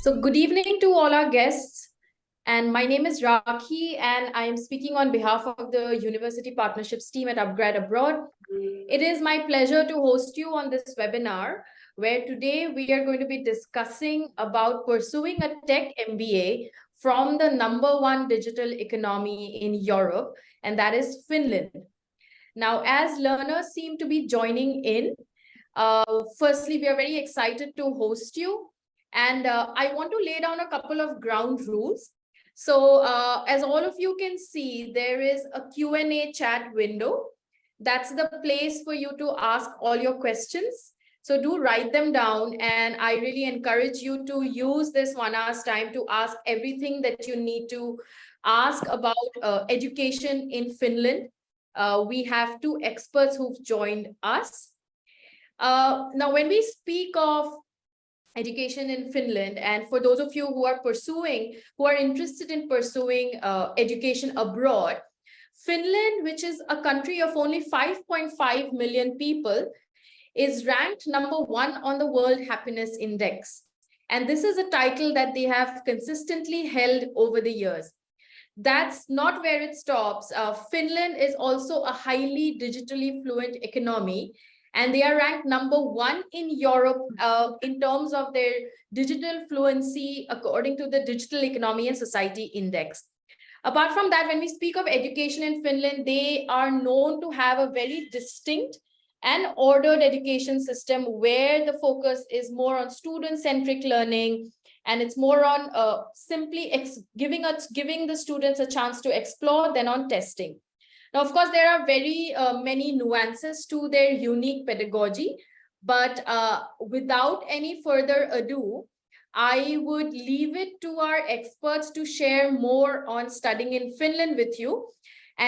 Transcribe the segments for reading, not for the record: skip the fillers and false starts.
So good evening to all our guests. And my name is Rakhi, and I am speaking on behalf of the University Partnerships team at Upgrad Abroad. It is my pleasure to host you on this webinar, where today we are going to be discussing about pursuing a Tech MBA from the #1 digital economy in Europe, and that is Finland. Now, as learners seem to be joining in, firstly, we are very excited to host you. And I want to lay down a couple of ground rules. So as all of you can see, there is a Q&A chat window. That's the place for you to ask all your questions. So do write them down. And I really encourage you to use this 1 hour's time to ask everything that you need to ask about education in Finland. We have 2 experts who've joined us. Now, when we speak of education in Finland, and for those of you who are interested in pursuing education abroad, Finland, which is a country of only 5.5 million people, is ranked #1 on the World Happiness Index. And this is a title that they have consistently held over the years. That's not where it stops. Finland is also a highly digitally fluent economy, and they are ranked #1 in Europe in terms of their digital fluency, according to the Digital Economy and Society Index. Apart from that, when we speak of education in Finland, they are known to have a very distinct and ordered education system where the focus is more on student-centric learning, and it's more on simply giving the students a chance to explore than on testing. Now, of course, there are very many nuances to their unique pedagogy, but without any further ado, I would leave it to our experts to share more on studying in Finland with you.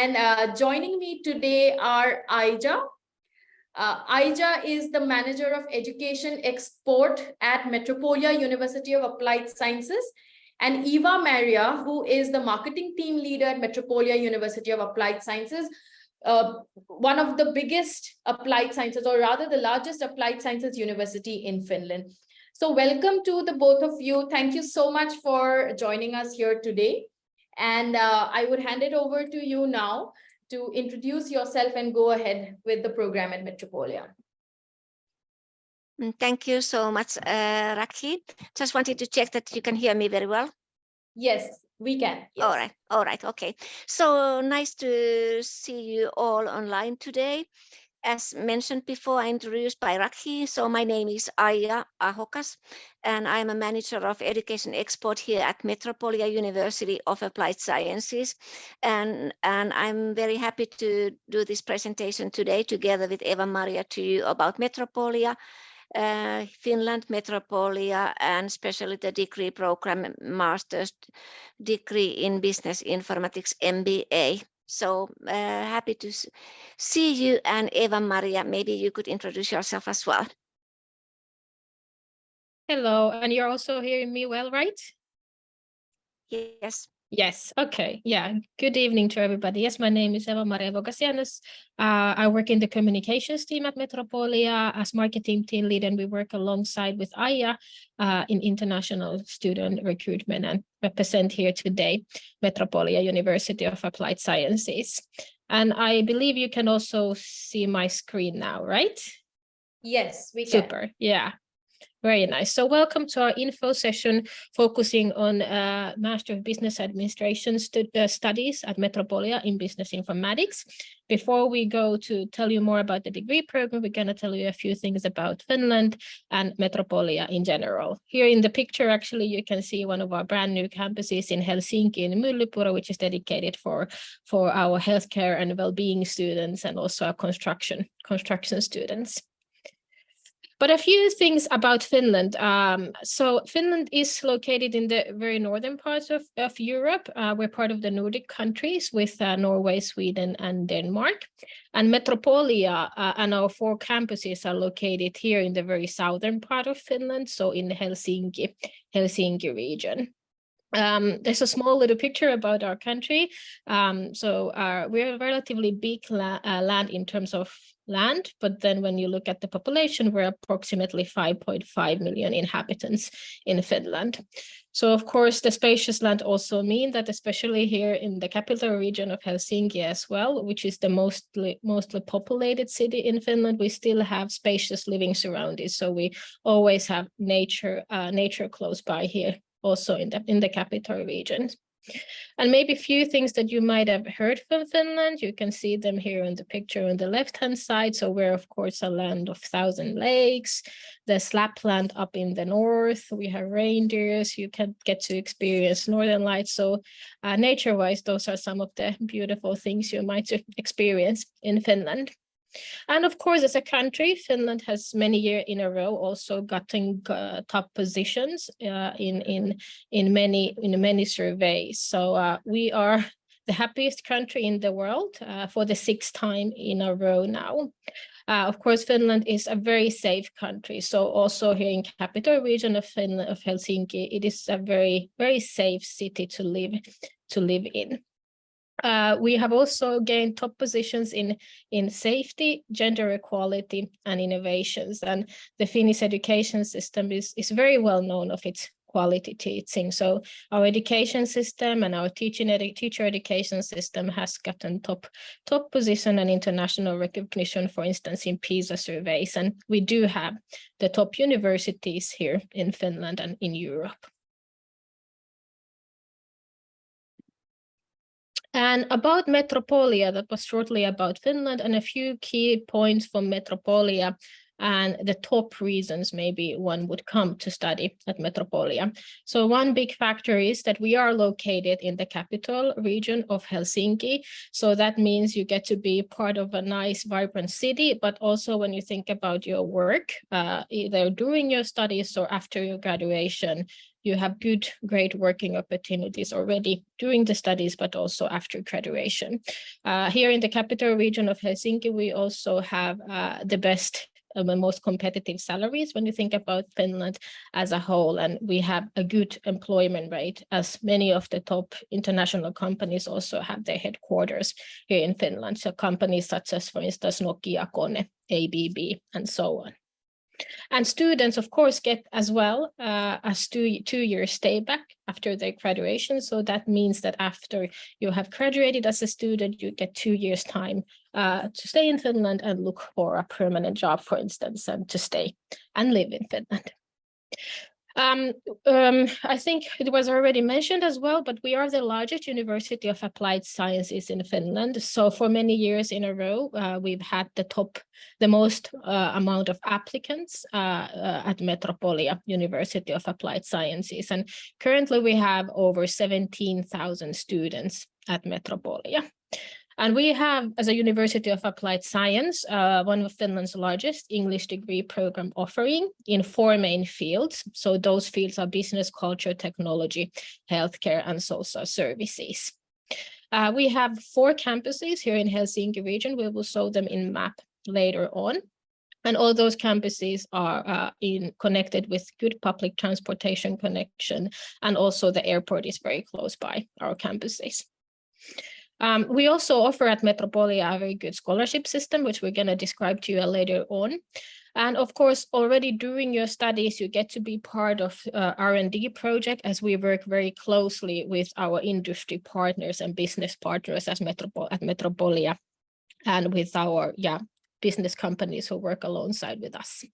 And joining me today are Aija. Aija is the Manager of Education Export at Metropolia University of Applied Sciences, and Eva Maria, who is the Marketing Team Leader at Metropolia University of Applied Sciences, one of the biggest applied sciences, or rather the largest applied sciences university in Finland. So welcome to the both of you. Thank you so much for joining us here today. And I would hand it over to you now to introduce yourself and go ahead with the program at Metropolia. Thank you so much, Rakhi. Just wanted to check that you can hear me very well. Yes, we can. Yes. All right, okay. So nice to see you all online today. As mentioned before, introduced by Rakhi. So my name is Aija, and I'm a Manager of Education Export here at Metropolia University of Applied Sciences. And I'm very happy to do this presentation today together with Eva Maria to you about Metropolia, Finland, Metropolia, and especially the degree program, master's degree in Business Informatics MBA. So happy to see you, and Eva Maria, maybe you could introduce yourself as well. Hello, and you're also hearing me well, right? Yes. Yes, okay, yeah. Good evening to everybody. Yes, my name is Eva Maria Vogasianis. I work in the communications team at Metropolia as marketing team lead, and we work alongside with Aija in international student recruitment, and represent here today Metropolia University of Applied Sciences. And I believe you can also see my screen now, right? Yes, we can. Super, yeah. Very nice. So welcome to our info session focusing on Master of Business Administration studies at Metropolia in Business Informatics. Before we go to tell you more about the degree program, we're going to tell you a few things about Finland and Metropolia in general. Here in the picture, actually, you can see one of our brand new campuses in Helsinki in Myllypuro, which is dedicated for our healthcare and well-being students, and also our construction students. But a few things about Finland. So Finland is located in the very northern parts of Europe. We're part of the Nordic countries with Norway, Sweden, and Denmark. And Metropolia and our 4 campuses are located here in the very southern part of Finland, so in the Helsinki region. There's a small little picture about our country. We're a relatively big land in terms of land, but then when you look at the population, we're approximately 5.5 million inhabitants in Finland. So of course, the spacious land also mean that especially here in the capital region of Helsinki as well, which is the mostly populated city in Finland, we still have spacious living surroundings. So we always have nature close by here, also in the capital region. And maybe a few things that you might have heard from Finland. You can see them here in the picture on the left-hand side. So we're, of course, a land of 1,000 lakes. There's Lapland up in the north. We have reindeers. You can get to experience northern lights. So nature-wise, those are some of the beautiful things you might experience in Finland. And of course, as a country, Finland has many years in a row also gotten top positions in many surveys. So we are the happiest country in the world for the 6th time in a row now. Of course, Finland is a very safe country. So also here in capital region of Finland, of Helsinki, it is a very, very safe city to live in. We have also gained top positions in safety, gender equality, and innovations. And the Finnish education system is very well known of its quality teaching. So our education system and our teacher education system has gotten top position and international recognition, for instance, in PISA surveys. And we do have the top universities here in Finland and in Europe. And about Metropolia, that was shortly about Finland, and a few key points from Metropolia and the top reasons maybe one would come to study at Metropolia. So one big factor is that we are located in the capital region of Helsinki. So that means you get to be part of a nice, vibrant city, but also when you think about your work, either during your studies or after your graduation, you have great working opportunities already during the studies, but also after graduation. Here in the capital region of Helsinki, we also have the best, the most competitive salaries when you think about Finland as a whole, and we have a good employment rate, as many of the top international companies also have their headquarters here in Finland. So companies such as, for instance, Nokia, Kone, ABB, and so on. And students, of course, get as well as two-year stay back after their graduation. So that means that after you have graduated as a student, you get 2 years time to stay in Finland and look for a permanent job, for instance, and to stay and live in Finland. I think it was already mentioned as well, but we are the largest university of applied sciences in Finland. So for many years in a row, we've had the most amount of applicants at Metropolia University of Applied Sciences. And currently we have over 17,000 students at Metropolia. And we have, as a University of Applied Science, one of Finland's largest English degree program offering in 4 main fields. So those fields are business, culture, technology, healthcare, and social services. We have 4 campuses here in Helsinki region. We will show them in map later on. And all those campuses are connected with good public transportation connection. And also the airport is very close by our campuses. We also offer at Metropolia a very good scholarship system, which we're going to describe to you later on. And of course, already during your studies, you get to be part of R&D project, as we work very closely with our industry partners and business partners at Metropolia, and with our business companies who work alongside with us.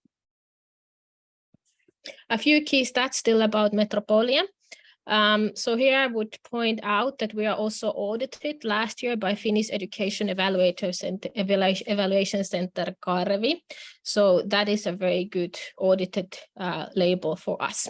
A few key stats still about Metropolia. So here I would point out that we are also audited last year by Finnish Education Evaluation Center Karvi. So that is a very good audited label for us.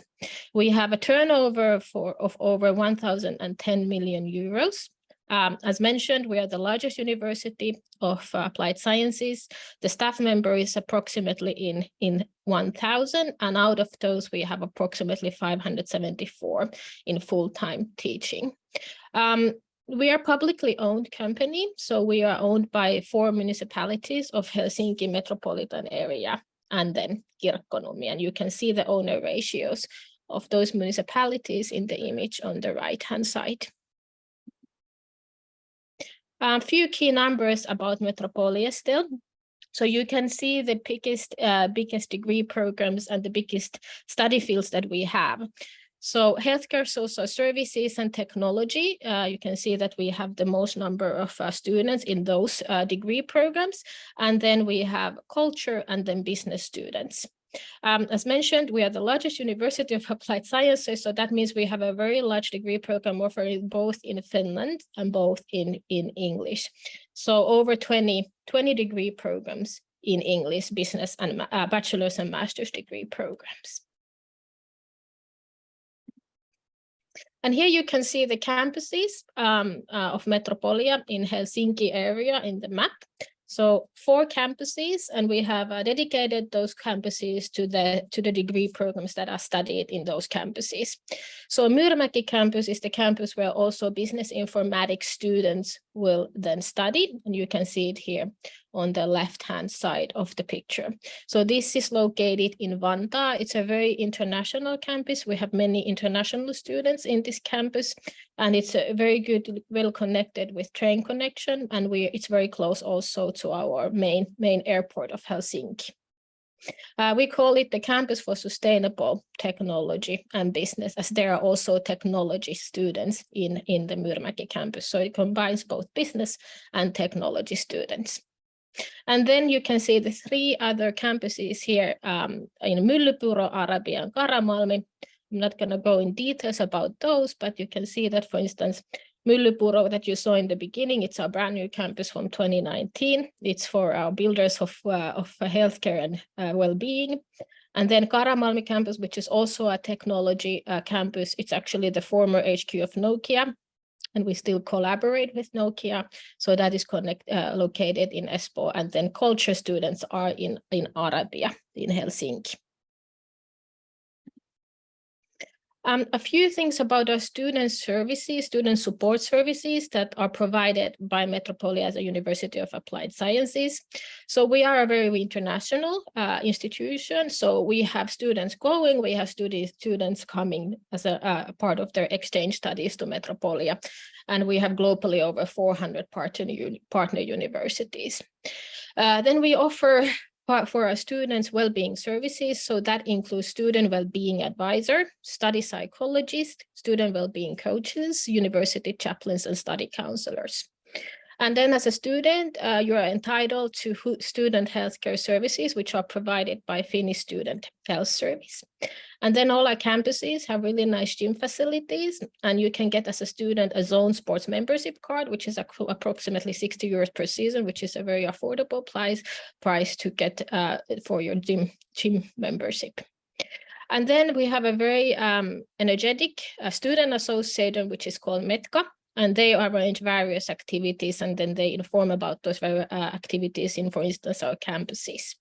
We have a turnover of over 1,010 million euros. As mentioned, we are the largest university of applied sciences. The staff member is approximately in 1,000, and out of those, we have approximately 574 in full-time teaching. We are a publicly owned company, so we are owned by 4 municipalities of Helsinki metropolitan area and then Kirkkonummi, and you can see the owner ratios of those municipalities in the image on the right-hand side. A few key numbers about Metropolia still. So you can see the biggest degree programs and the biggest study fields that we have. So healthcare, social services, and technology, you can see that we have the most number of students in those degree programs. And then we have culture and then business students. As mentioned, we are the largest university of applied sciences, so that means we have a very large degree program offering both in Finland and both in English. So over 20 degree programs in English, business and bachelor's and master's degree programs. And here you can see the campuses of Metropolia in Helsinki area in the map. So 4 campuses, and we have dedicated those campuses to the degree programs that are studied in those campuses. So Myyrmäki campus is the campus where also business informatics students will then study, and you can see it here on the left-hand side of the picture. So this is located in Vantaa. It's a very international campus. We have many international students in this campus, and it's a very good, well connected with train connection, and it's very close also to our main airport of Helsinki. We call it the campus for sustainable technology and business, as there are also technology students in the Myyrmäki campus. So it combines both business and technology students. And then you can see the 3 other campuses here in Myllypuro, Arabia, and Karamalmi. I'm not going to go in details about those, but you can see that, for instance, Myllypuro that you saw in the beginning, it's our brand new campus from 2019. It's for our builders of healthcare and well-being. And then Karamalmi campus, which is also a technology campus. It's actually the former HQ of Nokia, and we still collaborate with Nokia. So that is located in Espoo. And then culture students are in Arabia, in Helsinki. A few things about our student services, student support services that are provided by Metropolia as a University of Applied Sciences. So we are a very international institution. So we have students going, we have students coming as a part of their exchange studies to Metropolia. And we have globally over 400 partner universities. Then we offer for our students well-being services. So that includes student well-being advisor, study psychologist, student well-being coaches, university chaplains, and study counselors. And then as a student, you are entitled to student healthcare services, which are provided by Finnish Student Health Service. And then all our campuses have really nice gym facilities, and you can get as a student a zone sports membership card, which is approximately 60 euros per season, which is a very affordable price to get for your gym membership. And then we have a very energetic student association, which is called METKA, and they arrange various activities, and then they inform about those activities in, for instance, our campuses.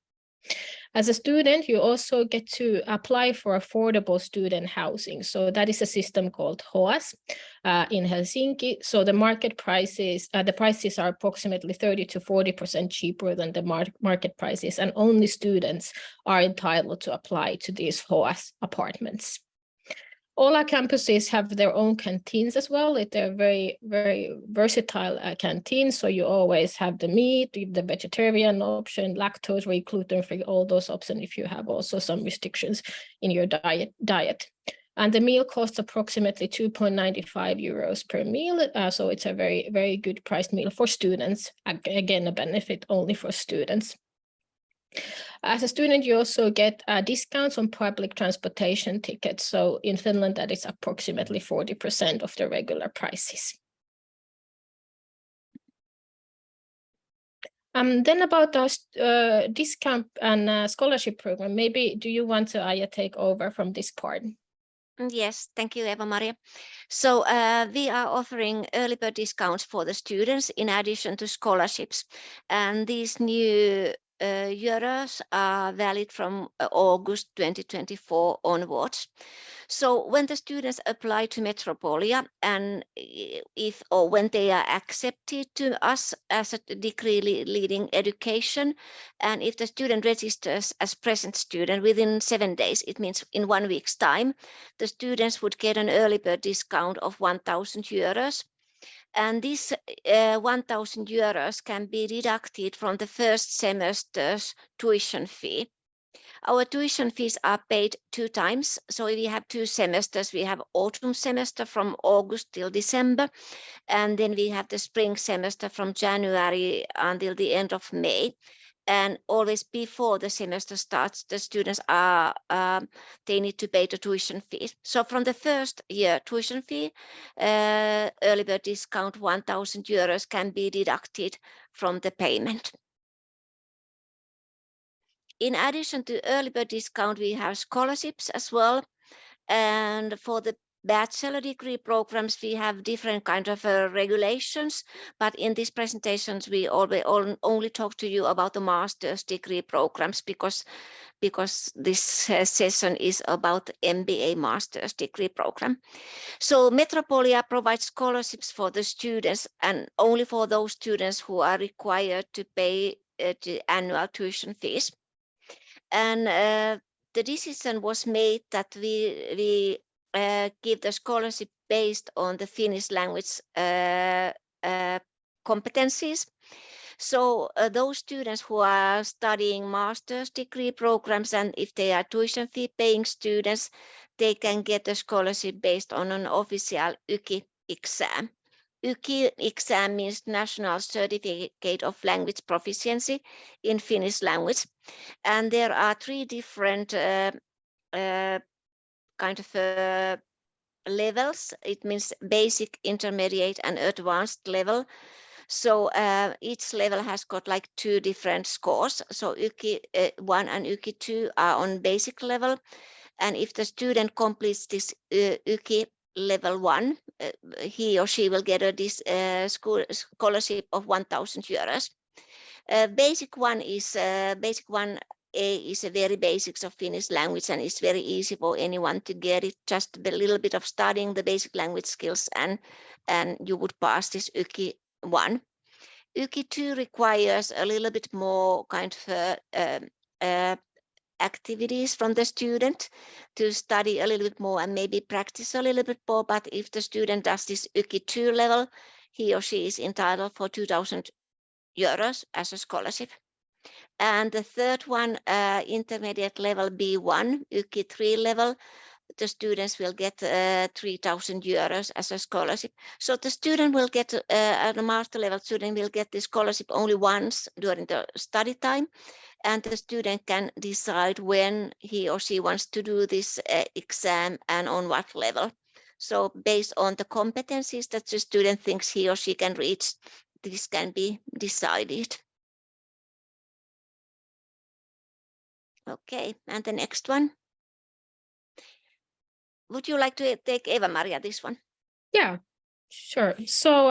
As a student, you also get to apply for affordable student housing. So that is a system called HOAS in Helsinki. So the market prices, the prices are approximately 30 to 40% cheaper than the market prices, and only students are entitled to apply to these HOAS apartments. All our campuses have their own canteens as well. They're very, very versatile canteens. So you always have the meat, the vegetarian option, lactose-free, gluten-free, all those options if you have also some restrictions in your diet. And the meal costs approximately 2.95 euros per meal. So it's a very, very good priced meal for students. Again, a benefit only for students. As a student, you also get discounts on public transportation tickets. So in Finland, that is approximately 40% of the regular prices. Then about our discount and scholarship program, maybe do you want to, Aija, take over from this part? Yes, thank you, Eva-Maria. So we are offering early bird discounts for the students in addition to scholarships. And these new euros are valid from August 2024 onwards. So when the students apply to Metropolia, and if or when they are accepted to us as a degree leading education, and if the student registers as present student within 7 days, it means in 1 week's time, the students would get an early bird discount of 1,000 euros. And this 1,000 euros can be deducted from the first semester's tuition fee. Our tuition fees are paid 2 times. So if we have 2 semesters, we have autumn semester from August till December, and then we have the spring semester from January until the end of May. And always before the semester starts, the students they need to pay the tuition fee. So from the first year tuition fee, early bird discount 1,000 euros can be deducted from the payment. In addition to early bird discount, we have scholarships as well. And for the bachelor degree programs, we have different kind of regulations. But in these presentations, we only talk to you about the master's degree programs because this session is about the MBA master's degree program. So Metropolia provides scholarships for the students, and only for those students who are required to pay the annual tuition fees. And the decision was made that we give the scholarship based on the Finnish language competencies. So those students who are studying master's degree programs, and if they are tuition fee paying students, they can get a scholarship based on an official YKI exam. YKI exam means National Certificate of Language Proficiency in Finnish language. And there are 3 different kind of levels. It means basic, intermediate, and advanced level. So each level has got like 2 different scores. So YKI 1 and YKI 2 are on basic level. And if the student completes this YKI level 1, he or she will get a scholarship of 1,000 euros. Basic 1A is a very basics of Finnish language, and it's very easy for anyone to get it. Just a little bit of studying the basic language skills, and you would pass this YKI 1. YKI 2 requires a little bit more kind of activities from the student to study a little bit more and maybe practice a little bit more. But if the student does this YKI 2 level, he or she is entitled for 2,000 euros as a scholarship. And the third one, intermediate level B1, YKI 3 level, the students will get 3,000 euros as a scholarship. So the student will get, at the master level student will get the scholarship only once during the study time. And the student can decide when he or she wants to do this exam and on what level. So based on the competencies that the student thinks he or she can reach, this can be decided. Okay, and the next one. Would you like to take Eva-Maria this one? Yeah, sure. So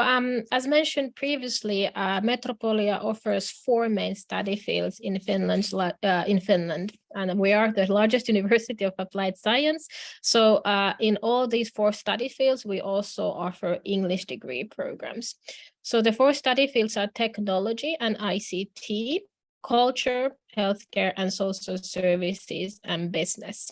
as mentioned previously, Metropolia offers 4 main study fields in Finland, and we are the largest university of applied science. So in all these 4 study fields, we also offer English degree programs. So the 4 study fields are technology and ICT, culture, healthcare, and social services, and business.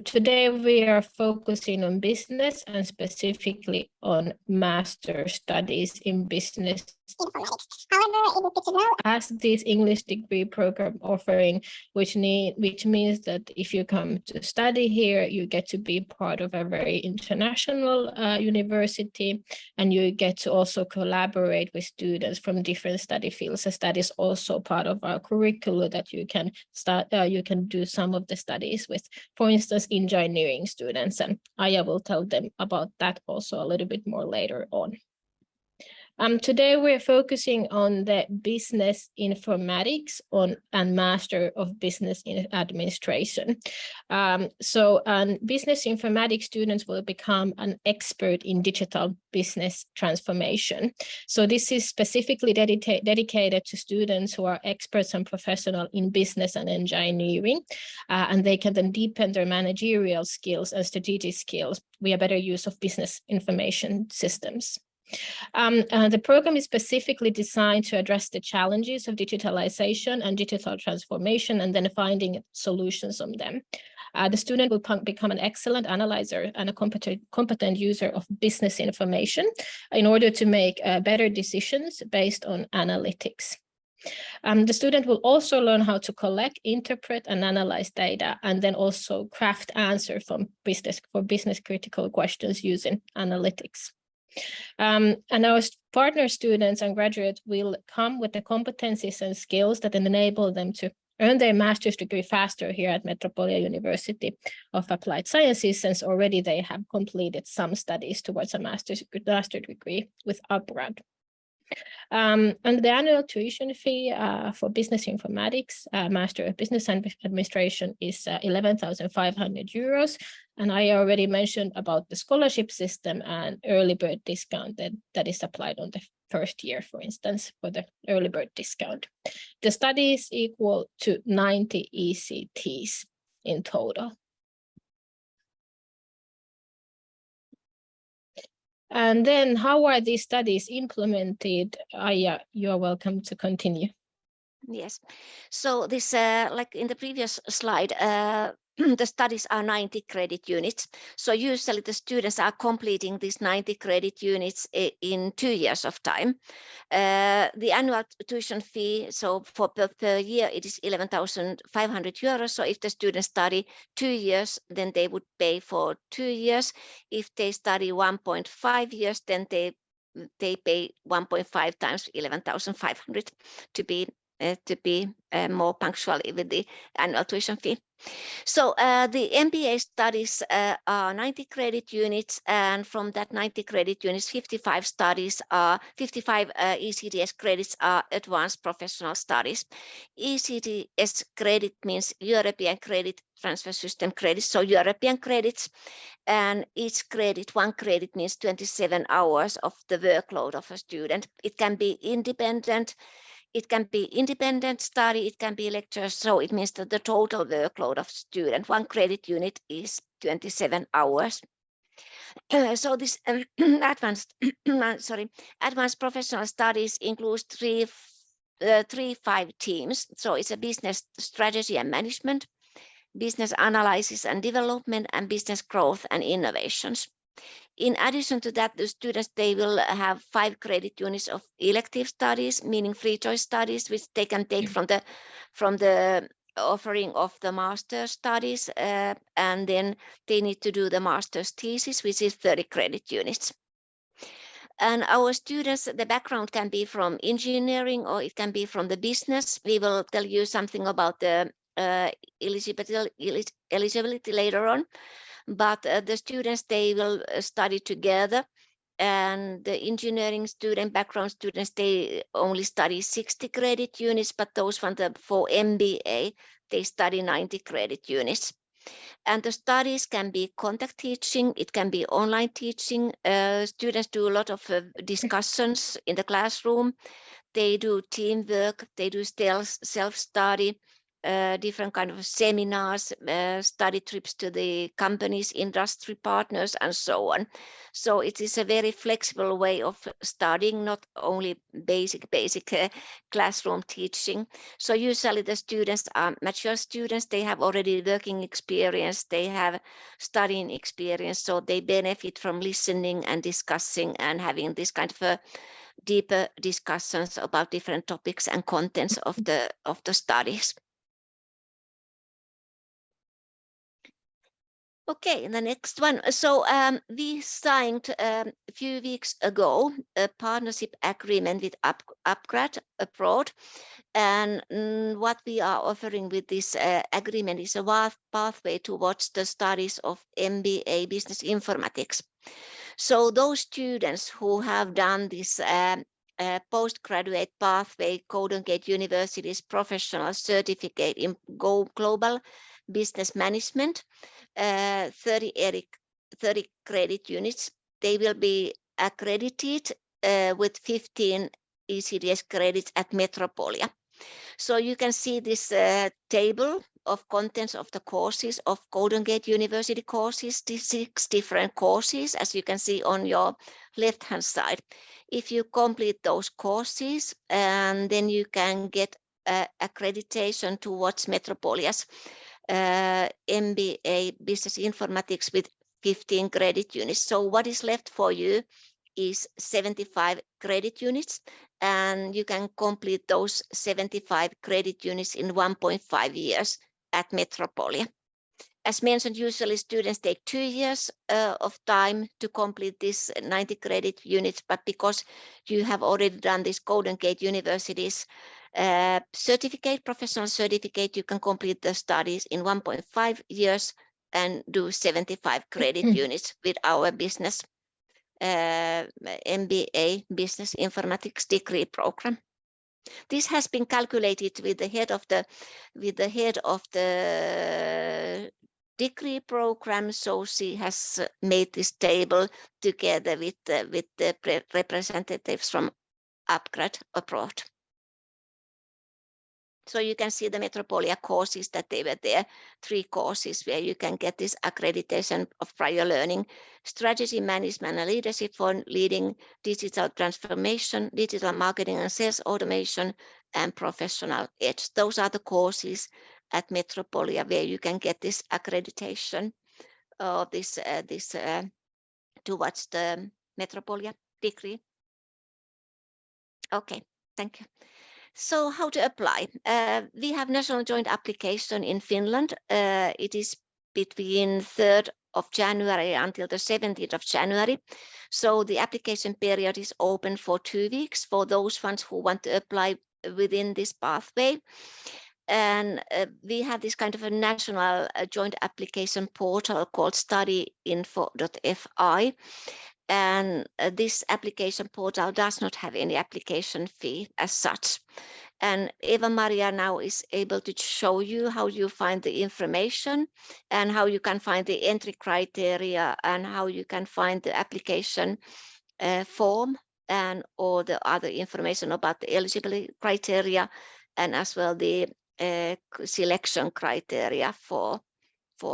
Today we are focusing on business and specifically on master studies in business informatics. However, it is good to know as this English degree program offering, which means that if you come to study here, you get to be part of a very international university, and you get to also collaborate with students from different study fields. As that is also part of our curriculum, that you can you can do some of the studies with, for instance, engineering students, and Aija will tell them about that also a little bit more later on. Today we're focusing on the Business Informatics and Master of Business Administration. Business Informatics students will become an expert in digital business transformation. So this is specifically dedicated to students who are experts and professional in business and engineering, and they can then deepen their managerial skills and strategic skills via better use of business information systems. The program is specifically designed to address the challenges of digitalization and digital transformation, and then finding solutions on them. The student will become an excellent analyzer and a competent user of business information in order to make better decisions based on analytics. The student will also learn how to collect, interpret, and analyze data, and then also craft answers for business critical questions using analytics. And our partner students and graduates will come with the competencies and skills that enable them to earn their master's degree faster here at Metropolia University of Applied Sciences, since already they have completed some studies towards a master's degree with Upgrad. And the annual tuition fee for Business Informatics, Master of Business Administration, is 11,500 euros. And I already mentioned about the scholarship system and early bird discount that is applied on the first year, for instance, for the early bird discount. The study is equal to 90 ECTs in total. And then how are these studies implemented? Aija, you are welcome to continue. Yes, so this, like in the previous slide, the studies are 90 credit units. So usually the students are completing these 90 credit units in 2 years of time. The annual tuition fee, so for per year, it is 11,500 euros. So if the students study 2 years, then they would pay for 2 years. If they study 1.5 years, then they pay 1.5 times 11,500 to be more punctual with the annual tuition fee. So the MBA studies are 90 credit units, and from that 90 credit units, 55 ECTS credits are advanced professional studies. ECTS credit means European Credit Transfer System credits, so European credits, and each credit, one credit means 27 hours of the workload of a student. It can be independent. It can be independent study, it can be lectures, so it means that the total workload of student, one credit unit is 27 hours. So this advanced professional studies includes three 5 teams. So it's a business strategy and management, business analysis and development, and business growth and innovations. In addition to that, the students, they will have 5 credit units of elective studies, meaning free choice studies, which they can take from the offering of the master's studies, and then they need to do the master's thesis, which is 30 credit units. And our students, the background can be from engineering or it can be from the business. We will tell you something about the eligibility later on. But the students, they will study together, and the engineering student, background students, they only study 60 credit units, but those for MBA, they study 90 credit units. And the studies can be contact teaching, it can be online teaching. Students do a lot of discussions in the classroom. They do teamwork, they do self-study. Different kind of seminars, study trips to the companies, industry partners, and so on. So it is a very flexible way of studying, not only basic classroom teaching. So usually the students are mature students, they have already working experience, they have studying experience, so they benefit from listening and discussing and having this kind of deeper discussions about different topics and contents of the studies. Okay, the next one. So we signed a few weeks ago a partnership agreement with Upgrad abroad. And what we are offering with this agreement is a pathway towards the studies of MBA Business Informatics. So those students who have done this postgraduate pathway, Golden Gate University's professional certificate in global business management, 30 credit units, they will be accredited with 15 ECDS credits at Metropolia. So you can see this table of contents of the courses of Golden Gate University courses, the 6 different courses, as you can see on your left-hand side. If you complete those courses, and then you can get accreditation towards Metropolia's MBA Business Informatics with 15 credit units. So what is left for you is 75 credit units, and you can complete those 75 credit units in 1.5 years at Metropolia. As mentioned, usually students take 2 years of time to complete this 90 credit units, but because you have already done this Golden Gate University's certificate, professional certificate, you can complete the studies in 1.5 years and do 75 credit units with our business MBA Business Informatics degree program. This has been calculated with the head of the degree program, so she has made this table together with the representatives from Upgrad abroad. So you can see the Metropolia courses that they were there, 3 courses where you can get this accreditation of prior learning, strategy management and leadership for leading digital transformation, digital marketing and sales automation, and professional edge. Those are the courses at Metropolia where you can get this accreditation of this towards the Metropolia degree. Okay, thank you. So how to apply? We have national joint application in Finland. It is between 3rd of January until the 17th of January. So the application period is open for 2 weeks for those ones who want to apply within this pathway. And we have this kind of a national joint application portal called studyinfo.fi. And this application portal does not have any application fee as such. And Eva-Maria now is able to show you how you find the information and how you can find the entry criteria and how you can find the application form and all the other information about the eligibility criteria and as well the selection criteria for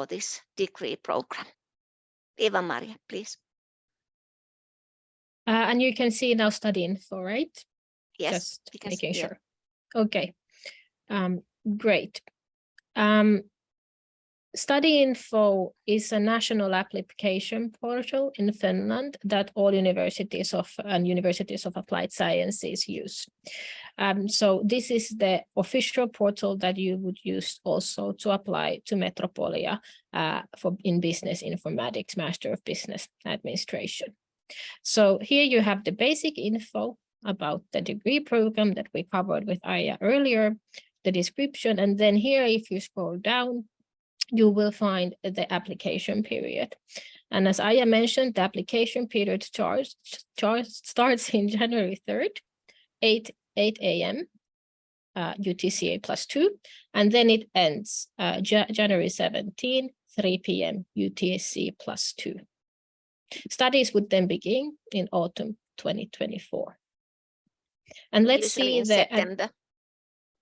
this degree program. Eva-Maria, please. And you can see now study info, right? Yes. Just making sure. Okay, great. Study info is a national application portal in Finland that all universities of applied sciences use. So this is the official portal that you would use also to apply to Metropolia in Business Informatics, Master of Business Administration. So here you have the basic info about the degree program that we covered with Aija earlier, the description, and then here if you scroll down, you will find the application period. And as Aija mentioned, the application period starts in January 3rd, 8 a.m. UTC +2, and then it ends January 17, 3 p.m. UTC +2. Studies would then begin in autumn 2024. And let's usually see the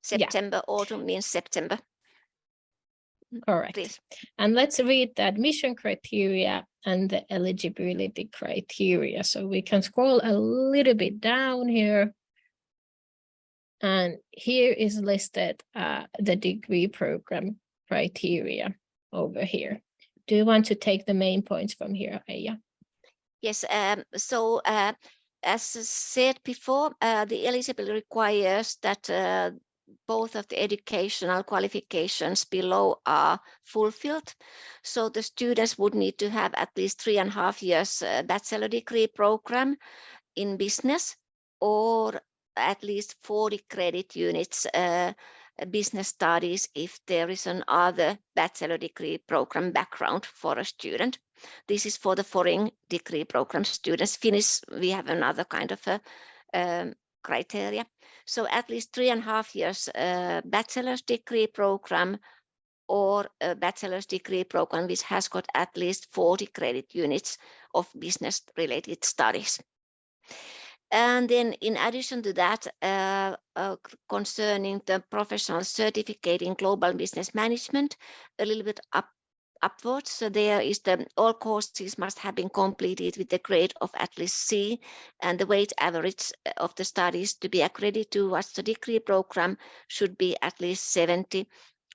September, autumn means September. Correct. Please. And let's read the admission criteria and the eligibility criteria. So we can scroll a little bit down here. And here is listed the degree program criteria over here. Do you want to take the main points from here, Aija? Yes, so as said before, the eligibility requires that both of the educational qualifications below are fulfilled. So the students would need to have at least 3.5 years bachelor degree program in business or at least 40 credit units business studies if there is another bachelor degree program background for a student. This is for the foreign degree program students. Finnish, we have another kind of a criteria. So at least 3.5 years bachelor's degree program, or a bachelor's degree program which has got at least 40 credit units of business related studies. And then in addition to that, concerning the professional certificate in global business management, a little bit upwards. So there is all courses must have been completed with the grade of at least C, and the weight average of the studies to be accredited towards the degree program should be at least 70.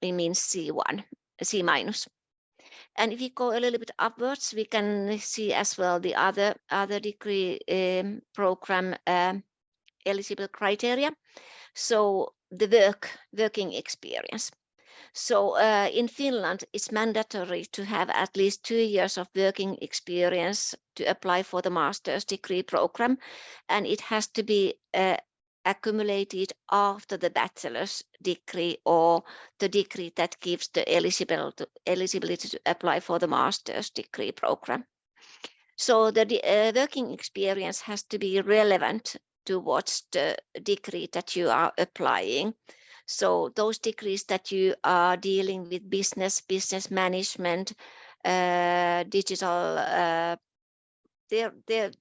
It means C1, C minus. And if you go a little bit upwards, we can see as well the other degree program eligible criteria. So the working experience. So in Finland, it's mandatory to have at least 2 years of working experience to apply for the master's degree program, and it has to be accumulated after the bachelor's degree or the degree that gives the eligibility to apply for the master's degree program. So the working experience has to be relevant towards the degree that you are applying. So those degrees that you are dealing with business management, digital, there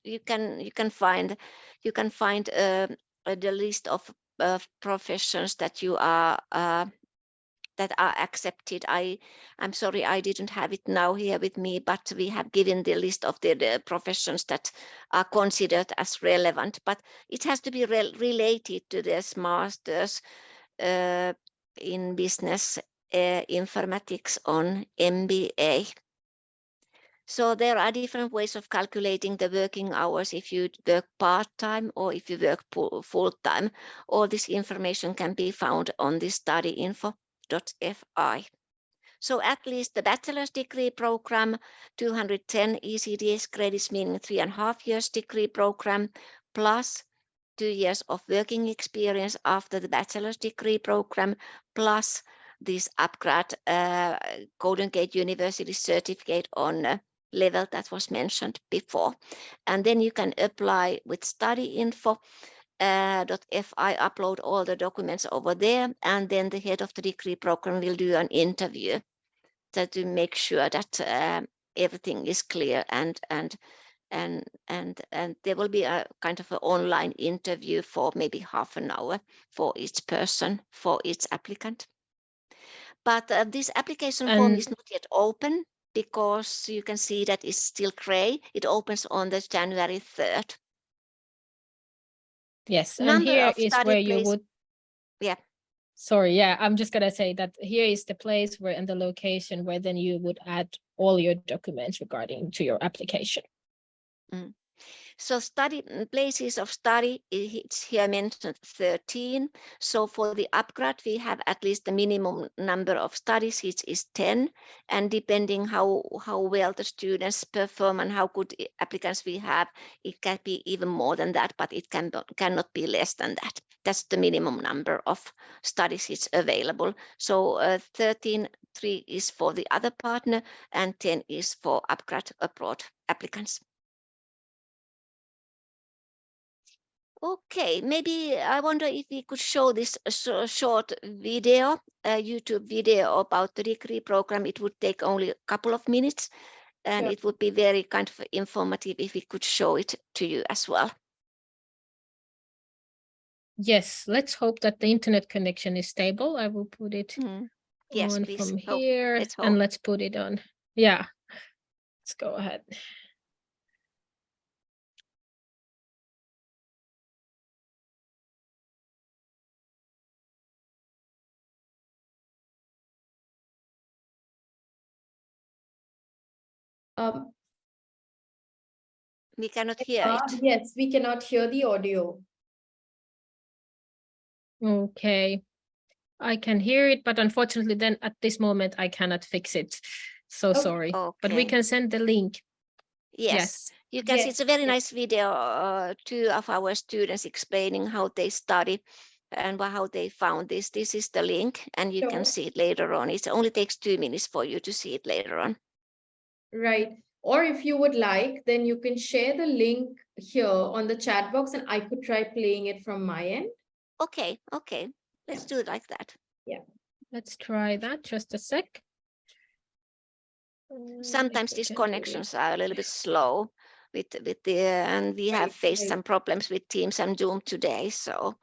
you can find the list of professions that you are that are accepted. I'm sorry, I didn't have it now here with me, but we have given the list of the professions that are considered as relevant, but it has to be related to this master's in business informatics on MBA. So there are different ways of calculating the working hours if you work part-time or if you work full-time. All this information can be found on the studyinfo.fi. So at least the bachelor's degree program, 210 ECTS credits, meaning 3.5 years degree program, plus 2 years of working experience after the bachelor's degree program, plus this Upgrad Golden Gate University certificate on level that was mentioned before. And then you can apply with studyinfo.fi, upload all the documents over there, and then the head of the degree program will do an interview to make sure that everything is clear, and there will be a kind of an online interview for maybe half an hour for each person, for each applicant. But this application form is not yet open because you can see that it's still gray. It opens on the January 3rd. Yes, and here is where you would. Yeah. Sorry, yeah, I'm just gonna say that here is the place where, and the location where then you would add all your documents regarding to your application. Mm. So places of study, it's here mentioned 13. So for the Upgrad, we have at least the minimum number of study seats is 10. And depending how well the students perform and how good applicants we have, it can be even more than that, but it cannot be less than that. That's the minimum number of study seats available. So 13, 3 is for the other partner, and 10 is for Upgrad abroad applicants. Okay, maybe I wonder if we could show this short video, a YouTube video about the degree program. It would take only a couple of minutes, and It would be very kind of informative if we could show it to you as well. Yes, let's hope that the internet connection is stable. I will put it on from here, and let's put it on. Yeah, let's go ahead. We cannot hear it. Yes, we cannot hear the audio. Okay, I can hear it, but unfortunately then at this moment I cannot fix it. So sorry, but we can send the link. Yes. You can see it's a very nice video, 2 of our students explaining how they study and how they found this. This is the link, and you can Sure. see it later on. It only takes 2 minutes for you to see it later on. Right. Or if you would like, then you can share the link here on the chat box and I could try playing it from my end. Okay, let's do it like that. Let's try that. Just a sec. Sometimes If I these can do it. connections are a little bit slow with the and we have faced some problems with Teams and Zoom today. So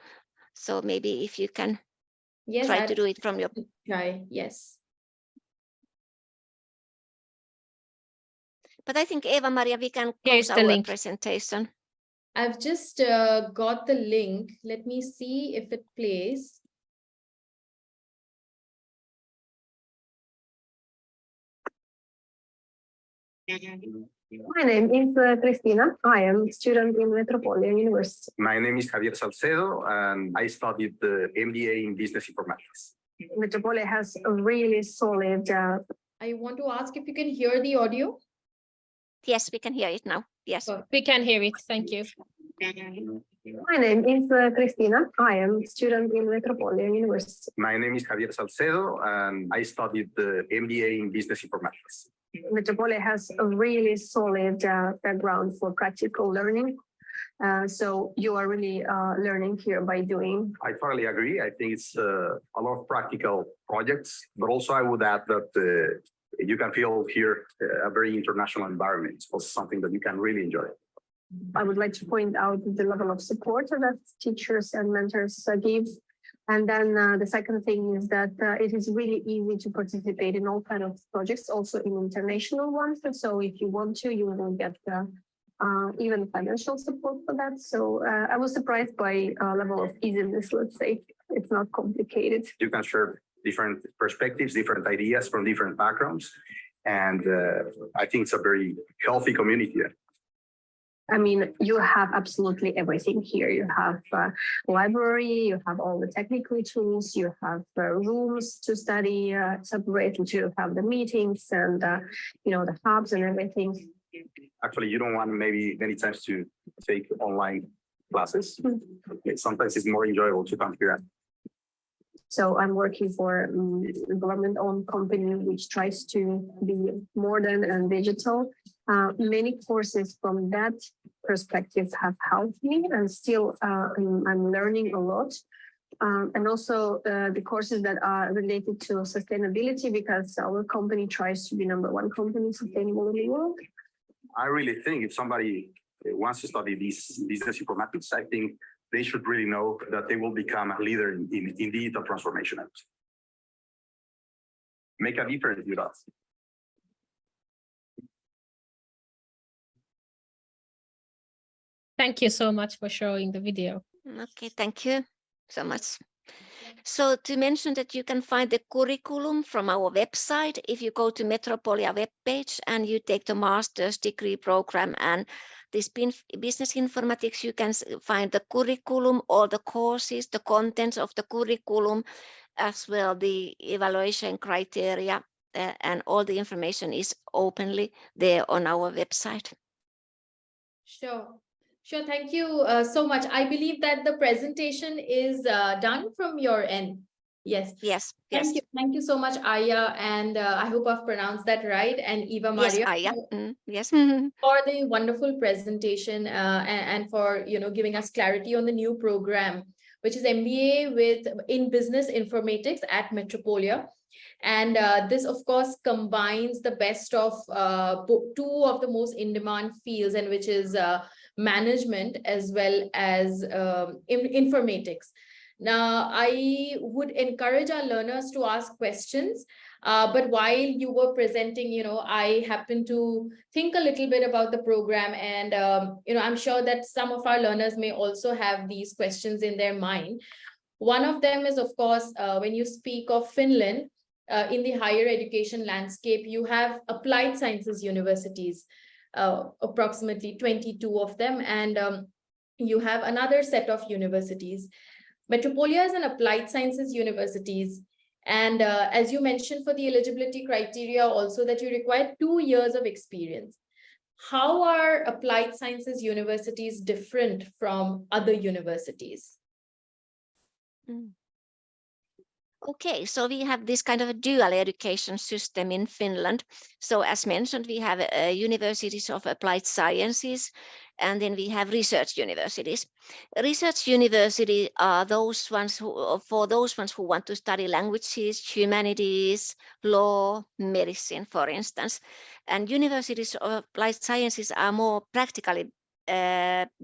maybe if you can try to do it from your. Try, yes. But I think Eva-Maria, we can Here's close the our link. presentation. I've just got the link. Let me see if it plays. My name is Cristina. I am a student in Metropolia University. My name is Javier Salcedo, and I studied the MBA in Business Informatics. Metropolia has a really solid. I want to ask if you can hear the audio. Yes, we can hear it now. Yes. We can hear it. Thank you. My name is Cristina. I am a student in Metropolia University. My name is Javier Salcedo, and I studied the MBA in Business Informatics. Metropolia has a really solid background for practical learning. So you are really learning here by doing. I totally agree. I think it's a lot of practical projects, but also I would add that you can feel here a very international environment. It's also something that you can really enjoy. I would like to point out the level of support that teachers and mentors give. And then the second thing is that it is really easy to participate in all kinds of projects, also in international ones. And so if you want to, you will get even financial support for that. So I was surprised by level of easiness, let's say. It's not complicated. You can share different perspectives, different ideas from different backgrounds. And I think it's a very healthy community. I mean, you have absolutely everything here. You have library, you have all the technical tools, you have rooms to study separately, you have the meetings and, the hubs and everything. Actually, you don't want maybe many times to take online classes. Sometimes it's more enjoyable to come here. So I'm working for a government-owned company which tries to be modern and digital. Many courses from that perspective have helped me, and still I'm learning a lot. And also the courses that are related to sustainability, because our company tries to be #1 company sustainable in the world. I really think if somebody wants to study this business informatics, I think they should really know that they will become a leader in digital transformation. Make a difference with us. Thank you so much for showing the video. Okay, thank you so much. So to mention that you can find the curriculum from our website. If you go to Metropolia webpage and you take the master's degree program and this business informatics, you can find the curriculum, all the courses, the contents of the curriculum, as well the evaluation criteria, and all the information is openly there on our website. Sure, thank you so much. I believe that the presentation is done from your end. Yes. Thank you so much, Aija, and I hope I've pronounced that right. And Eva-Maria. Yes, Aija. Yes. For the wonderful presentation and for giving us clarity on the new program, which is MBA in Business Informatics at Metropolia. And this, of course, combines the best of two of the most in-demand fields, and which is management as well as informatics. Now, I would encourage our learners to ask questions. But while you were presenting, I happened to think a little bit about the program, and I'm sure that some of our learners may also have these questions in their mind. One of them is, of course, when you speak of Finland, in the higher education landscape, you have applied sciences universities, approximately 22 of them, and you have another set of universities. Metropolia is an applied sciences universities. And as you mentioned, for the eligibility criteria also, that you require 2 years of experience. How are applied sciences universities different from other universities? Okay, so we have this kind of a dual education system in Finland. So as mentioned, we have universities of applied sciences, and then we have research universities. Research universities are those ones for those ones who want to study languages, humanities, law, medicine, for instance. And universities of applied sciences are more practically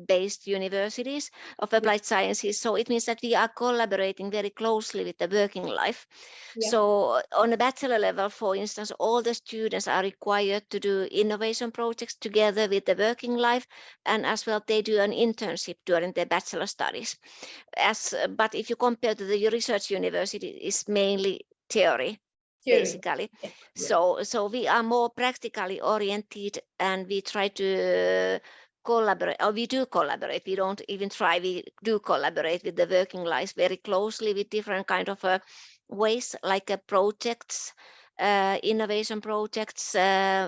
based universities of applied sciences. So it means that we are collaborating very closely with the working life. Yeah. So on a bachelor level, for instance, all the students are required to do innovation projects together with the working life, and as well they do an internship during their bachelor studies. But if you compare to the research university, it's mainly theory. Basically. Yeah. So we are more practically oriented, and we try to collaborate, or we do collaborate. We don't even try, we do collaborate with the working lives very closely with different kind of ways, like projects, innovation projects,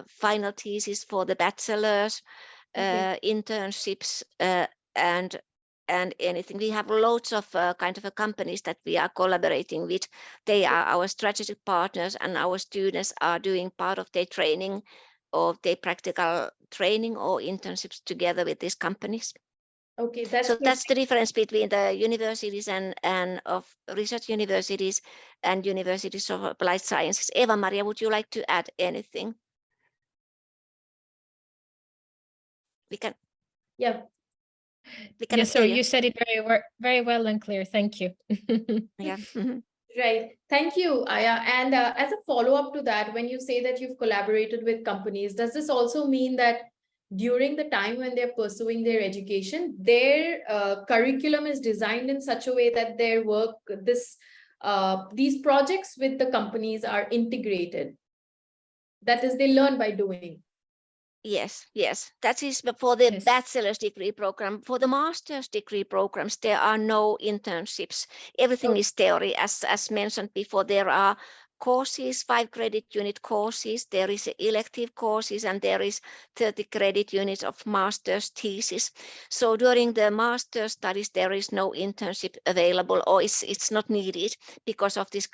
final thesis for the bachelors, internships, and anything. We have loads of kind of companies that we are collaborating with. They are our strategic partners, and our students are doing part of their training or their practical training or internships together with these companies. Okay, that's So good. that's the difference between the universities and of research universities and universities of applied sciences. Eva-Maria, would you like to add anything? We can. Yeah. We cannot So hear you said it very well and clear. Thank you. Yeah. Right. Thank you, Aija. And as a follow-up to that, when you say that you've collaborated with companies, does this also mean that during the time when they're pursuing their education, their curriculum is designed in such a way that their work, these projects with the companies are integrated? That is, they learn by doing. Yes. That is for the Yes. bachelor's degree program. For the master's degree programs, there are no internships. Everything is theory. As mentioned before, there are courses, 5 credit unit courses, there is elective courses, and there is 30 credit units of master's thesis. So during the master's studies, there is no internship available, or it's not needed because of this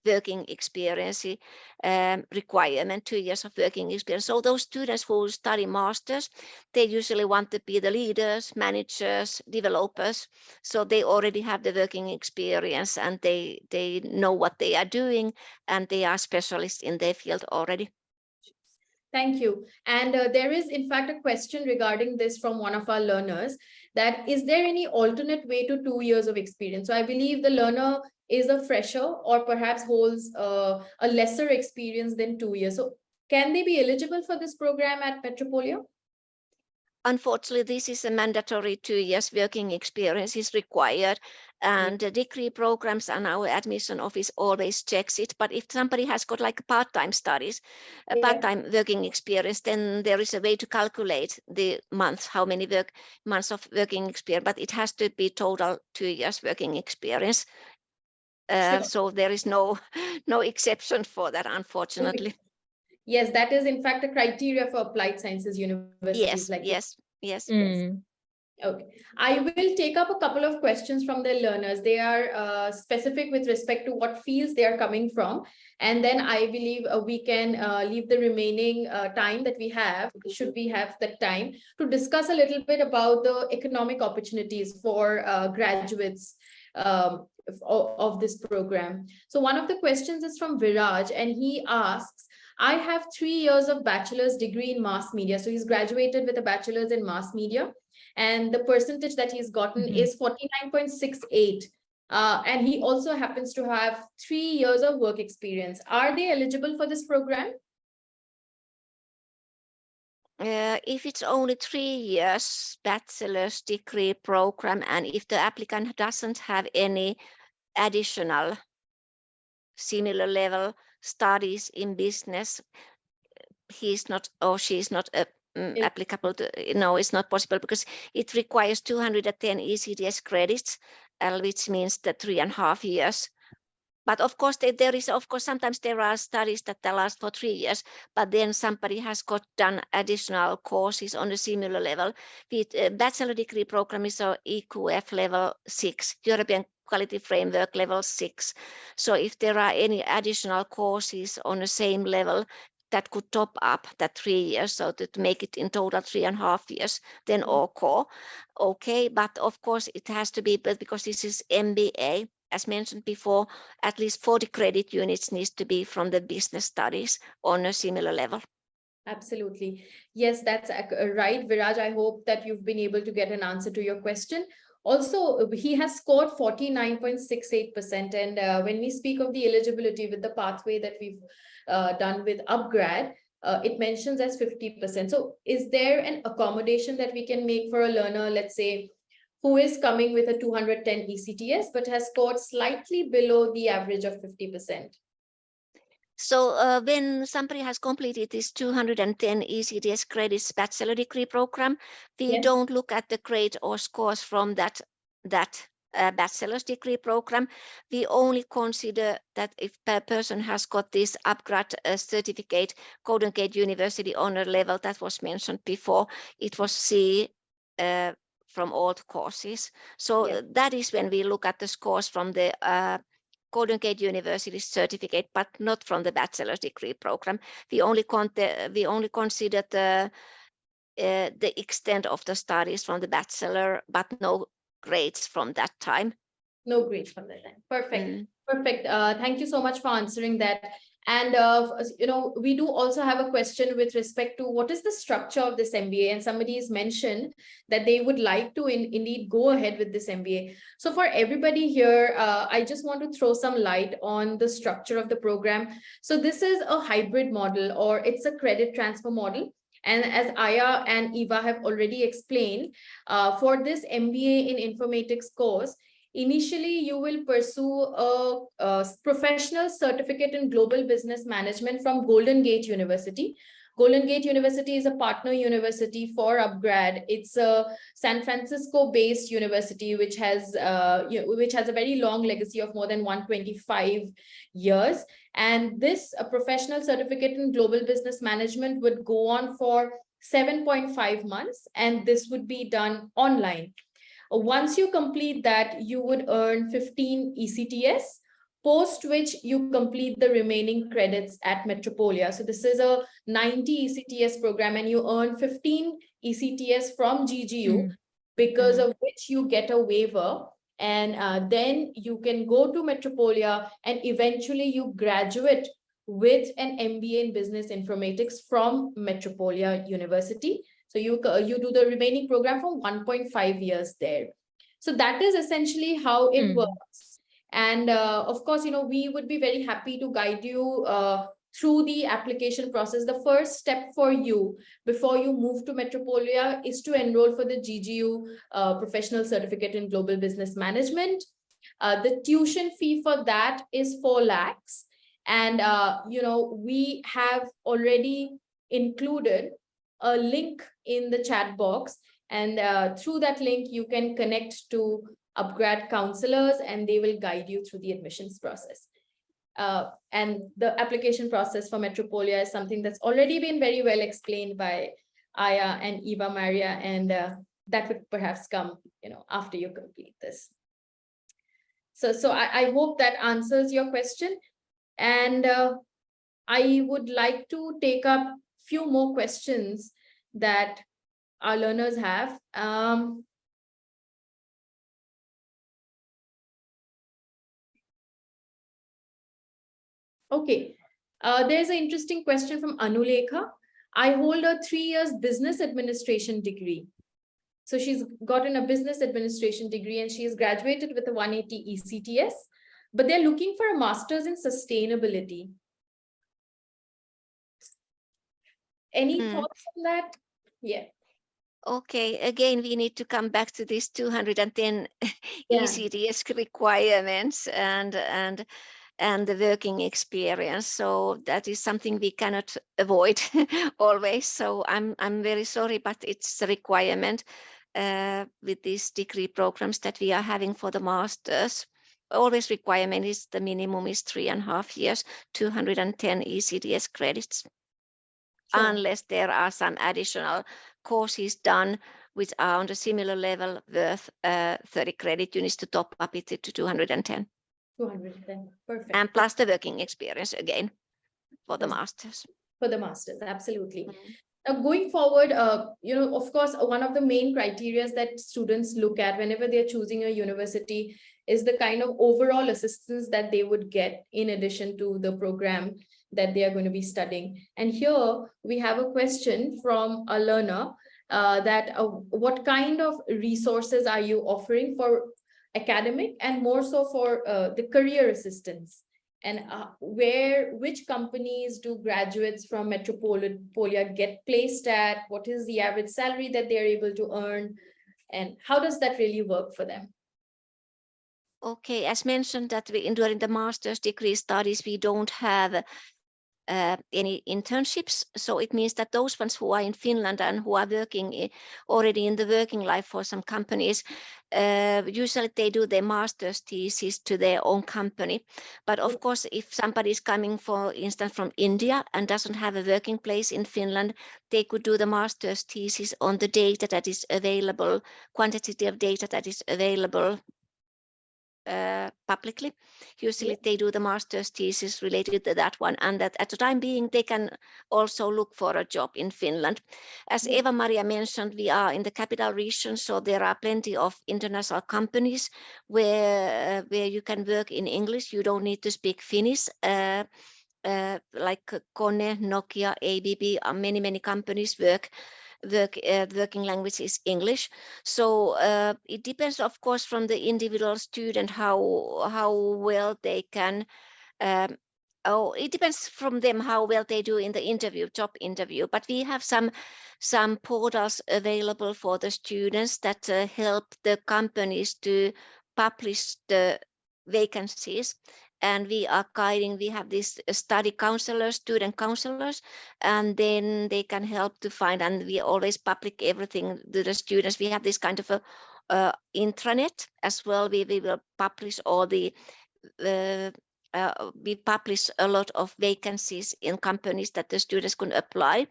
working experience requirement, 2 years of working experience. So those students who study masters, they usually want to be the leaders, managers, developers. So they already have the working experience, and they know what they are doing, and they are specialists in their field already. Thank you. And there is, in fact, a question regarding this from one of our learners, that is there any alternate way to 2 years of experience? So I believe the learner is a fresher or perhaps holds a lesser experience than 2 years. So can they be eligible for this program at Metropolia? Unfortunately, this is a mandatory 2 years working experience is required, and the degree programs and our admission office always checks it. But if somebody has got like part-time studies, a part-time working experience, then there is a way to calculate the months, how many months of working experience, but it has to be total 2 years working experience. So there is no exception for that, unfortunately. Yes, that is in fact a criteria for applied sciences universities. Yes. Okay, I will take up a couple of questions from the learners. They are specific with respect to what fields they are coming from. And then I believe we can leave the remaining time that we have, should we have that time, to discuss a little bit about the economic opportunities for graduates of this program. So one of the questions is from Viraj, and he asks, I have 3 years of bachelor's degree in mass media. So he's graduated with a bachelor's in mass media, and the percentage that he's gotten is 49.68. And he also happens to have 3 years of work experience. Are they eligible for this program? If it's only 3 years bachelor's degree program, and if the applicant doesn't have any additional similar level studies in business, he's not or she's not applicable to, no, it's not possible, because it requires 210 ECTS credits, which means the 3.5 years. But of course, sometimes there are studies that last for 3 years, but then somebody has done additional courses on a similar level. The bachelor degree program is EQF level 6, European quality framework level 6. So if there are any additional courses on the same level that could top up that 3 years, so to make it in total 3.5 years, then okay. But of course it has to be, but because this is MBA, as mentioned before, at least 40 credit units needs to be from the business studies on a similar level. Absolutely. Yes, that's right, Viraj. I hope that you've been able to get an answer to your question. Also, he has scored 49.68%. And when we speak of the eligibility with the pathway that we've done with Upgrad, it mentions as 50%. So is there an accommodation that we can make for a learner, let's say, who is coming with a 210 ECTS, but has scored slightly below the average of 50%? So when somebody has completed this 210 ECTS credits bachelor degree program, we don't look at the grade or scores from that bachelor's degree program. We only consider that if a person has got this Upgrad certificate, Golden Gate University honor level that was mentioned before, it was C from all courses. So that is when we look at the scores from the Golden Gate University certificate, but not from the bachelor's degree program. We only consider the extent of the studies from the bachelor, but no grades from that time. No grades from that time. Perfect. Perfect. Thank you so much for answering that. And we do also have a question with respect to what is the structure of this MBA, and somebody has mentioned that they would like to indeed go ahead with this MBA. So for everybody here, I just want to throw some light on the structure of the program. So this is a hybrid model, or it's a credit transfer model. And as Aija and Eva have already explained, for this MBA in Informatics course, initially, you will pursue a professional certificate in global business management from Golden Gate University. Golden Gate University is a partner university for Upgrad. It's a San Francisco-based university which has a very long legacy of more than 125 years. And this professional certificate in global business management would go on for 7.5 months, and this would be done online. Once you complete that, you would earn 15 ECTS, post which you complete the remaining credits at Metropolia. So this is a 90 ECTS program, and you earn 15 ECTS from GGU, because of which you get a waiver. And then you can go to Metropolia, and eventually you graduate with an MBA in Business Informatics from Metropolia University. So you do the remaining program for 1.5 years there. So that is essentially how it works. And of course, we would be very happy to guide you through the application process. The first step for you before you move to Metropolia is to enroll for the GGU Professional Certificate in Global Business Management. The tuition fee for that is 4 lakhs. And, we have already included a link in the chat box, and through that link you can connect to Upgrad counselors, and they will guide you through the admissions process. And the application process for Metropolia is something that's already been very well explained by Aija and Eva Maria, and that would perhaps come after you complete this. So I hope that answers your question, and I would like to take up few more questions that our learners have. Okay, there's an interesting question from Anulekha. I hold a 3 years business administration degree. So she's gotten a business administration degree, and she's graduated with a 180 ECTS, but they're looking for a master's in sustainability. Any thoughts on that? Yeah. Okay, again, we need to come back to these 210 ECTS requirements and the working experience. So that is something we cannot avoid always. So I'm very sorry, but it's a requirement with these degree programs that we are having for the masters. Always requirement is the minimum is 3.5 years, 210 ECTS credits. Sure. Unless there are some additional courses done which are on a similar level worth 30 credit units to top up it to 210. 210, perfect. And plus the working experience again for the Yes. masters. For the masters, absolutely. Mm. Now, going forward, of course, one of the main criteria that students look at whenever they're choosing a university is the kind of overall assistance that they would get in addition to the program that they are going to be studying. And here we have a question from a learner that what kind of resources are you offering for academic and more so for the career assistance? And which companies do graduates from Metropolia get placed at? What is the average salary that they're able to earn? And how does that really work for them? Okay, as mentioned that during the master's degree studies, we don't have any internships. So it means that those ones who are in Finland and who are working already in the working life for some companies, usually they do their master's thesis to their own company. But of course, if somebody is coming, for instance, from India and doesn't have a working place in Finland, they could do the master's thesis on the data that is available, quantitative data that is available publicly. Usually they do the master's thesis related to that one, and that at the time being they can also look for a job in Finland. As Eva-Maria mentioned, we are in the capital region, so there are plenty of international companies where you can work in English. You don't need to speak Finnish. Like Kone, Nokia, ABB, many companies working language is English. So it depends, of course, from the individual student how well they can. It depends from them how well they do in the job interview. But we have some portals available for the students that help the companies to publish the vacancies. And we are guiding, we have these study counselors, student counselors, and then they can help to find, and we always public everything to the students. We have this kind of a intranet as well. We will publish all the, we publish a lot of vacancies in companies that the students can apply.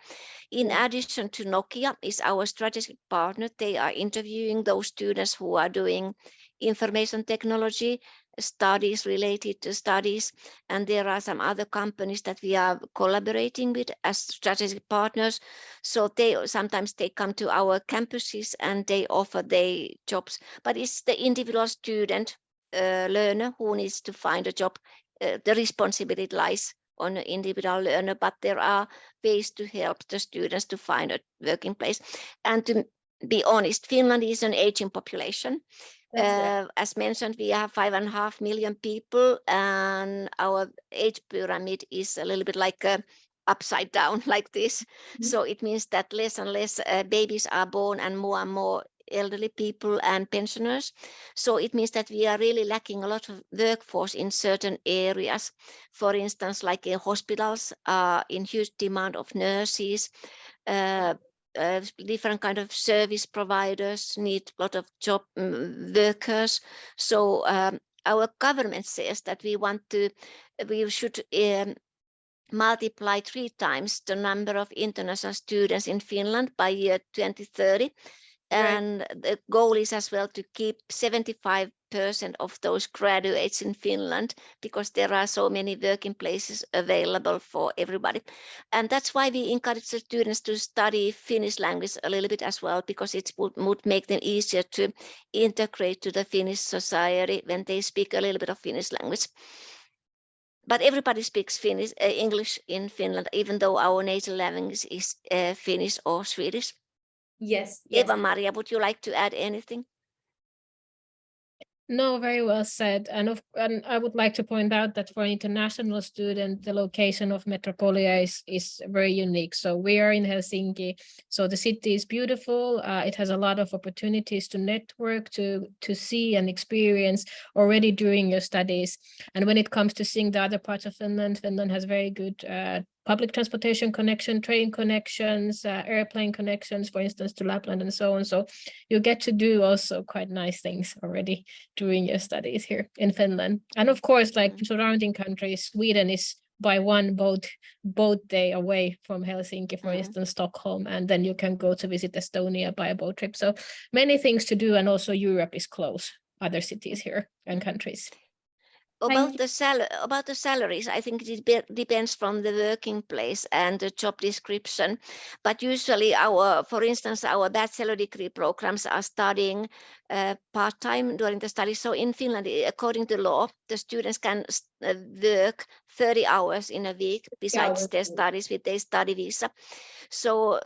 In addition to Nokia is our strategic partner. They are interviewing those students who are doing information technology studies, related to studies, and there are some other companies that we are collaborating with as strategic partners. So sometimes they come to our campuses and they offer their jobs, but it's the individual student learner who needs to find a job. The responsibility lies on the individual learner, but there are ways to help the students to find a working place. And to be honest, Finland is an aging population. As mentioned, we have 5.5 million people, and our age pyramid is a little bit like upside down like this. So it means that less and less babies are born and more elderly people and pensioners. So it means that we are really lacking a lot of workforce in certain areas. For instance, like hospitals are in huge demand of nurses. Different kind of service providers need a lot of job workers. So our government says that we should multiply 3 times the number of international students in Finland by year 2030. And the goal is as well to keep 75% of those graduates in Finland, because there are so many working places available for everybody. And that's why we encourage the students to study Finnish language a little bit as well, because it would make them easier to integrate to the Finnish society when they speak a little bit of Finnish language. But everybody speaks English in Finland, even though our native language is Finnish or Swedish. Yes. Eva-Maria, would you like to add anything? No, very well said. And I would like to point out that for an international student, the location of Metropolia is very unique. So we are in Helsinki. So the city is beautiful. It has a lot of opportunities to network, to see and experience already during your studies. And when it comes to seeing the other parts of Finland, Finland has very good public transportation connection, train connections, airplane connections, for instance, to Lapland and so on. So you get to do also quite nice things already during your studies here in Finland. And of course, like surrounding countries, Sweden is by one boat day away from Helsinki, for instance, Stockholm, and then you can go to visit Estonia by a boat trip. So many things to do, and also Europe is close, other cities here and countries. About the salaries, I think it depends from the working place and the job description. But usually for instance, our bachelor degree programs are studying part-time during the study. So in Finland, according to law, the students can work 30 hours in a week besides their studies with their study visa. So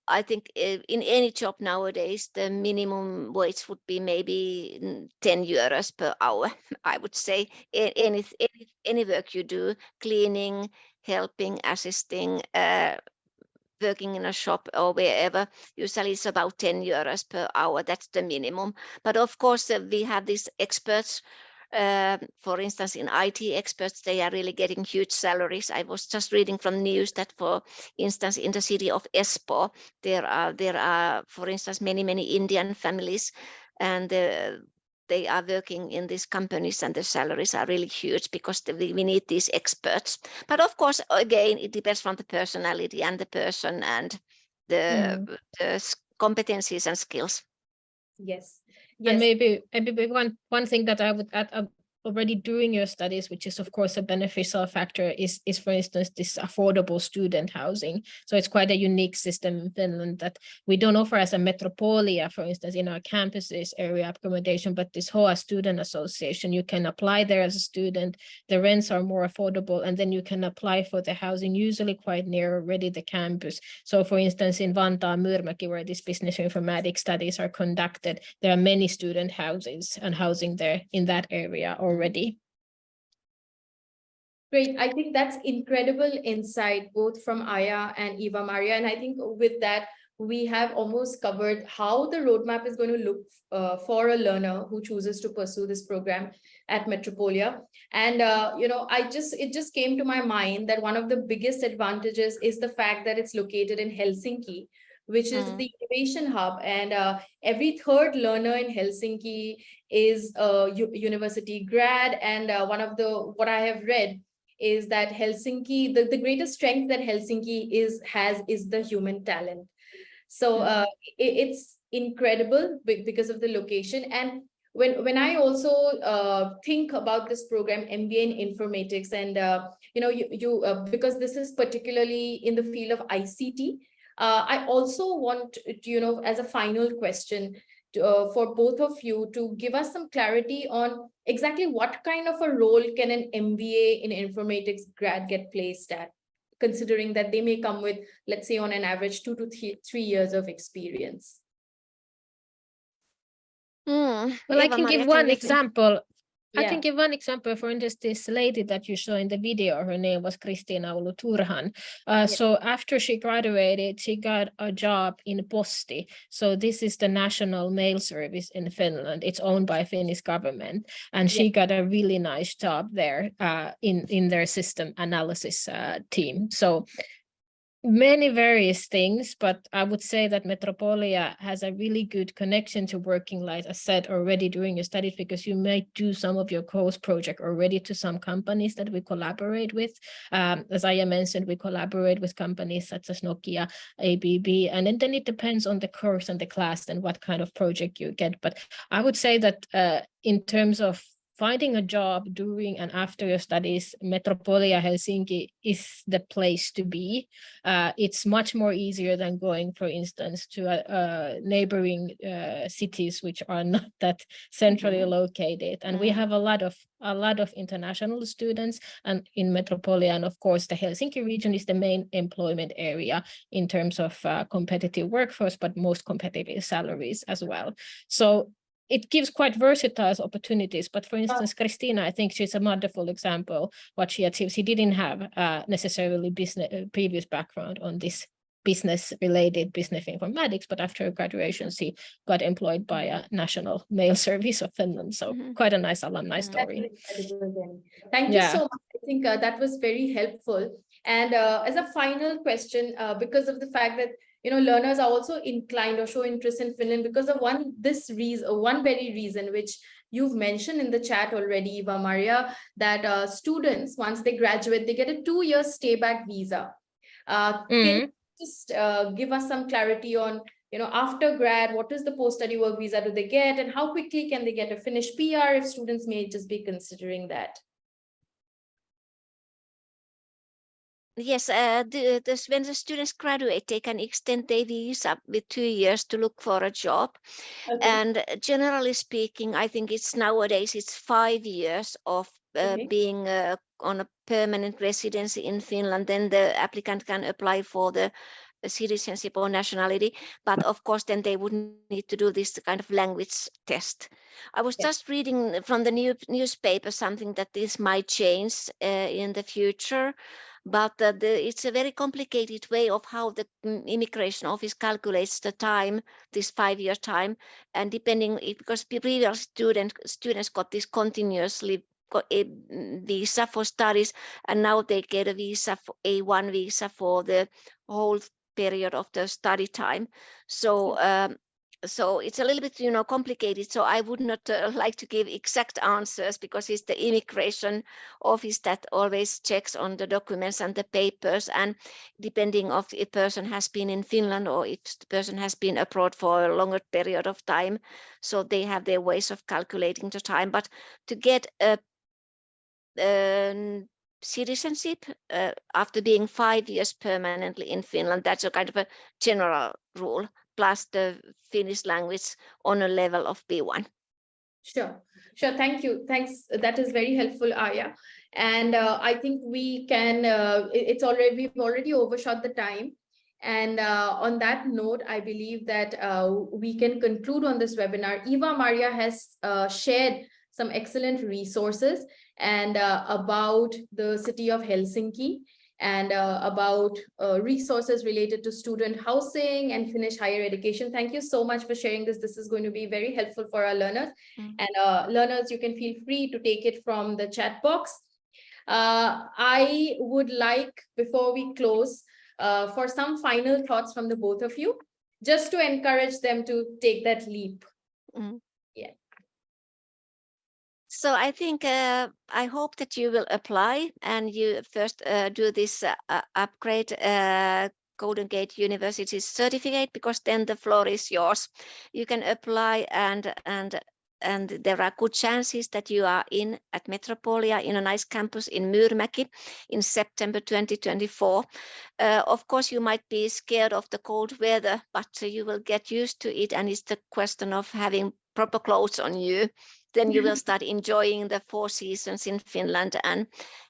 I think in any job nowadays, the minimum wage would be maybe 10 euros per hour, I would say. Any work you do, cleaning, helping, assisting, working in a shop or wherever, usually it's about 10 euros per hour. That's the minimum. But of course, we have these experts. For instance, in IT experts, they are really getting huge salaries. I was just reading from news that, for instance, in the city of Espoo, there are, for instance, many Indian families, and they are working in these companies, and the salaries are really huge because we need these experts. But of course, again, it depends from the personality and the person and the competencies and skills. Yes. And maybe one thing that I would add, already during your studies, which is of course a beneficial factor, is for instance this affordable student housing. So it's quite a unique system in Finland that we don't offer as a Metropolia, for instance, in our campuses area accommodation, but this whole student association, you can apply there as a student. The rents are more affordable, and then you can apply for the housing usually quite near already the campus. So for instance, in Vantaa Myyrmäki, where these business informatics studies are conducted, there are many student houses and housing there in that area already. Great. I think that's incredible insight, both from Aija and Eva Maria. And I think with that, we have almost covered how the roadmap is going to look for a learner who chooses to pursue this program at Metropolia. And, it just came to my mind that one of the biggest advantages is the fact that it's located in Helsinki, which is the innovation hub. And every third learner in Helsinki is a university grad. And what I have read is that Helsinki, the greatest strength that Helsinki has is the human talent. So it's incredible because of the location. And when I also think about this program, MBA in Informatics, and because this is particularly in the field of ICT, I also want, as a final question for both of you, to give us some clarity on exactly what kind of a role can an MBA in Informatics grad get placed at, considering that they may come with, let's say, on an average 2 to 3 years of experience. Well, I can give one example. I can give one example. For instance, this lady that you saw in the video, her name was Kristiina Oulu-Turhan. So after she graduated, she got a job in Posti. So this is the national mail service in Finland. It's owned by Finnish government. And she got a really nice job there in their system analysis team. So many various things, but I would say that Metropolia has a really good connection to working life, as said already during your studies, because you may do some of your course project already to some companies that we collaborate with. As Aija mentioned, we collaborate with companies such as Nokia, ABB, and then it depends on the course and the class and what kind of project you get. But I would say that in terms of finding a job during and after your studies, Metropolia Helsinki is the place to be. It's much more easier than going, for instance, to neighboring cities which are not that centrally located. And we have a lot of international students and in Metropolia, and of course the Helsinki region is the main employment area in terms of competitive workforce, but most competitive salaries as well. So it gives quite versatile opportunities. But for instance, Kristiina, I think she's a wonderful example what she achieved. She didn't have necessarily previous background on this business-related business informatics, but after graduation, she got employed by a national mail service of Finland. So quite a nice alumni story. Thank you so much. I think that was very helpful. And as a final question, because of the fact that learners are also inclined or show interest in Finland because of one very reason, which you've mentioned in the chat already, Eva Maria, that students, once they graduate, they get a 2-year stay back visa. Can you just give us some clarity on, after grad, what is the post-study work visa do they get, and how quickly can they get a Finnish PR if students may just be considering that? Yes, when the students graduate, they can extend their visa with 2 years to look for a job. Okay. And generally speaking, I think nowadays it's 5 years of being on a permanent residency in Finland. Then the applicant can apply for the citizenship or nationality, but of course then they would need to do this kind of language test. I was just reading from the newspaper something that this might change in the future, but it's a very complicated way of how the immigration office calculates the time, this 5-year time, and depending, because previous students got this continuously a visa for studies, and now they get a visa, for A1 visa for the whole period of the study time. So so it's a little bit complicated, so I would not like to give exact answers, because it's the immigration office that always checks on the documents and the papers, and depending of if a person has been in Finland or if the person has been abroad for a longer period of time, so they have their ways of calculating the time. But to get a citizenship after being 5 years permanently in Finland, that's a kind of a general rule, plus the Finnish language on a level of B1. Sure. Thank you. Thanks. That is very helpful, Aija. And I think we can, we've already overshot the time. And on that note, I believe that we can conclude on this webinar. Eva Maria has shared some excellent resources and about the city of Helsinki, and about resources related to student housing and Finnish higher education. Thank you so much for sharing this. This is going to be very helpful for our learners. And learners, you can feel free to take it from the chat box. I would like, before we close, for some final thoughts from the both of you, just to encourage them to take that leap. Yeah. So I think I hope that you will apply, and you first do this Upgrad Golden Gate University certificate, because then the floor is yours. You can apply, and there are good chances that you are in at Metropolia in a nice campus in Myyrmäki in September 2024. Of course, you might be scared of the cold weather, but you will get used to it, and it's the question of having proper clothes on you. Then you will start enjoying the 4 seasons in Finland,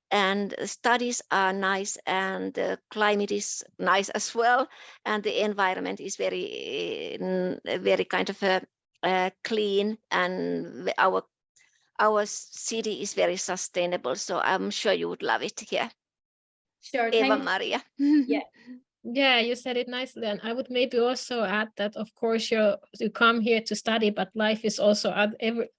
and studies are nice, and the climate is nice as well, and the environment is very kind of clean, and our city is very sustainable. So I'm sure you would love it here. Sure. Eva Maria. Yeah, you said it nicely, and I would maybe also add that, of course, you come here to study, but life is also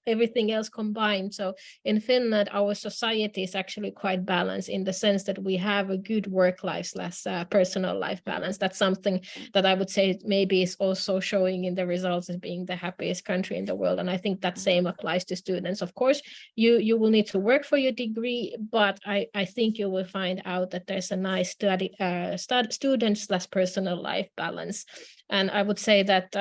everything else combined. So in Finland, our society is actually quite balanced in the sense that we have a good work life / personal life balance. That's something that I would say maybe is also showing in the results as being the happiest country in the world. And I think that same applies to students. Of course, you will need to work for your degree, but I think you will find out that there's a nice student / personal life balance. And I would say that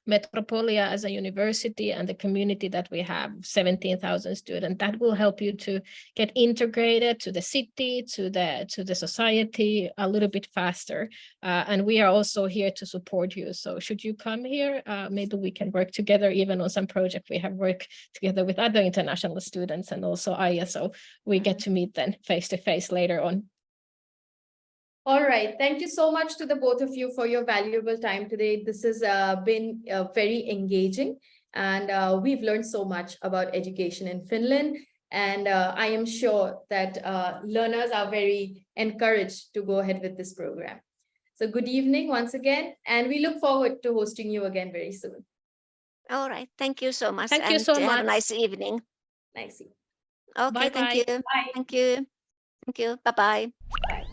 Metropolia as a university and the community that we have, 17,000 students, that will help you to get integrated to the city, to the society a little bit faster. And we are also here to support you. So should you come here, maybe we can work together even on some project. We have worked together with other international students and also Aija, so we get to meet then face to face later on. All right. Thank you so much to the both of you for your valuable time today. This has been very engaging, and we've learned so much about education in Finland. And I am sure that learners are very encouraged to go ahead with this program. So good evening once again, and we look forward to hosting you again very soon. All right. Thank you so much. Thank you so much. Have a nice evening. Nice. Okay. Bye-bye. Thank you. Bye. Thank you. Thank you. Bye-bye. Bye.